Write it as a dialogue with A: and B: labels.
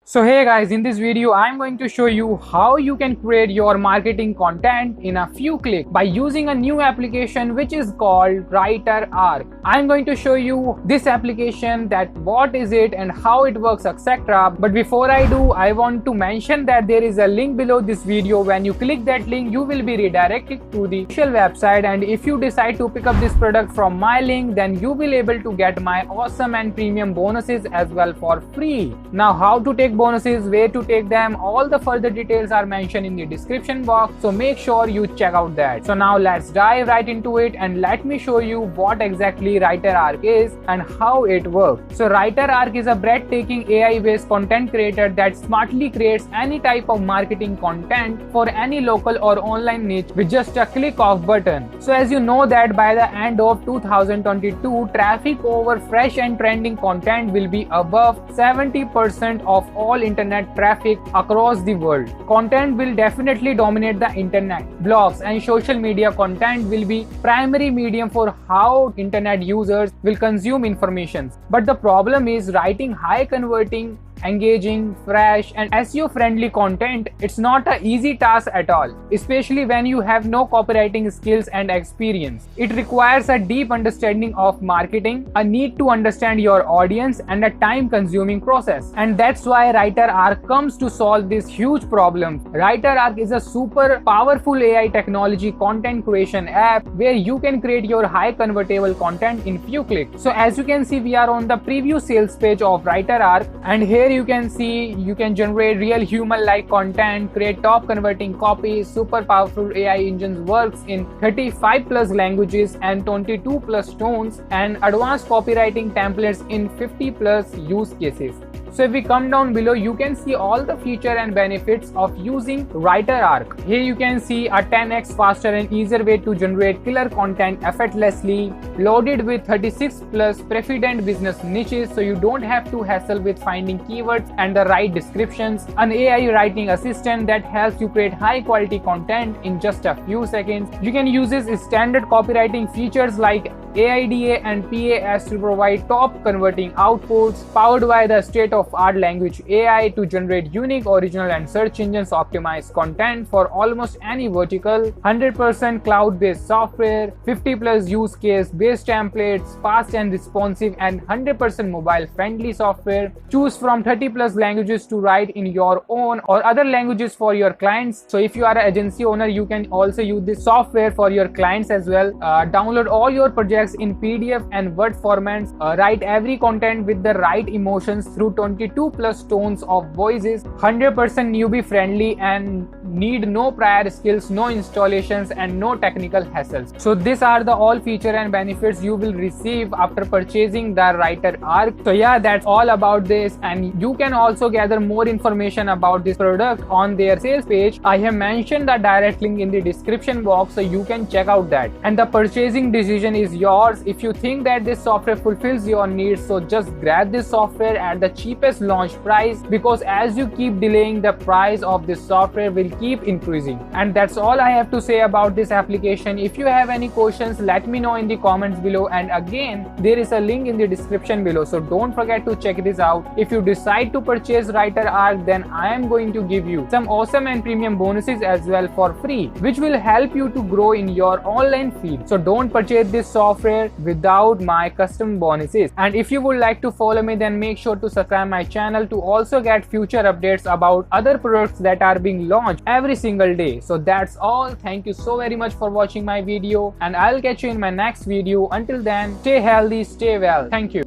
A: So hey guys, in this video I'm going to show you how you can create your marketing content in a few clicks by using a new application which is called WriterArc. I'm going to show you this application, that what is it and how it works, etc. But before I do, I want to mention that there is a link below this video. When you click that link, you will be redirected to the official website, and if you decide to pick up this product from my link, then you will be able to get my awesome and premium bonuses as well for free. Now, how to take bonuses, where to take them, all the further details are mentioned in the description box, so make sure you check out that. So now let's dive right into it and let me show you what exactly WriterArc is and how it works. So WriterArc is a breathtaking AI-based content creator that smartly creates any type of marketing content for any local or online niche with just a click of button. So as you know that by the end of 2022, traffic over fresh and trending content will be above 70% of all internet traffic across the world. Content will definitely dominate the internet. Blogs and social media content will be primary medium for how internet users will consume information. But the problem is writing high converting, engaging, fresh and SEO friendly content. It's not an easy task at all, especially when you have no copywriting skills and experience. It requires a deep understanding of marketing, a need to understand your audience, and a time consuming process. And that's why WriterArc comes to solve this huge problem. WriterArc is a super powerful AI technology content creation app where you can create your high convertible content in few clicks. So as you can see, we are on the preview sales page of WriterArc, and here you can see you can generate real human-like content, create top converting copies, super powerful AI engines works in 35 plus languages and 22 plus tones, and advanced copywriting templates in 50 plus use cases. So if we come down below, you can see all the feature and benefits of using WriterArc. Here you can see a 10x faster and easier way to generate killer content effortlessly, loaded with 36 plus preferred business niches, so you don't have to hassle with finding keywords and the right descriptions. An AI writing assistant that helps you create high quality content in just a few seconds. You can use this standard copywriting features like AIDA and PAS to provide top converting outputs, powered by the state-of-art language AI to generate unique, original and search engines optimized content for almost any vertical, 100% cloud-based software, 50 plus use case based templates, fast and responsive and 100% mobile friendly software. Choose from 30 plus languages to write in your own or other languages for your clients. So if you are an agency owner, you can also use this software for your clients as well. Download all your projects in PDF and Word formats. Write every content with the right emotions through 22 plus tones of voices, 100% newbie friendly and need no prior skills, no installations and no technical hassles. So these are the all feature and benefits you will receive after purchasing the WriterArc. So yeah, that's all about this, and you can also gather more information about this product on their sales page. I have mentioned the direct link in the description box, so you can check out that. And the purchasing decision is yours. If you think that this software fulfills your needs, so just grab this software at the cheapest launch price, because as you keep delaying, the price of this software will keep increasing. And that's all I have to say about this application. If you have any questions, let me know in the comments below, and again there is a link in the description below, so don't forget to check this out. If you decide to purchase WriterArc, then I am going to give you some awesome and premium bonuses as well for free, which will help you to grow in your online feed. So don't purchase this software without my custom bonuses. And if you would like to follow me, then make sure to subscribe my channel to also get future updates about other products that are being launched every single day. So that's all. Thank you so very much for watching my video, and I'll catch you in my next video. Until then, stay healthy, stay well. Thank you.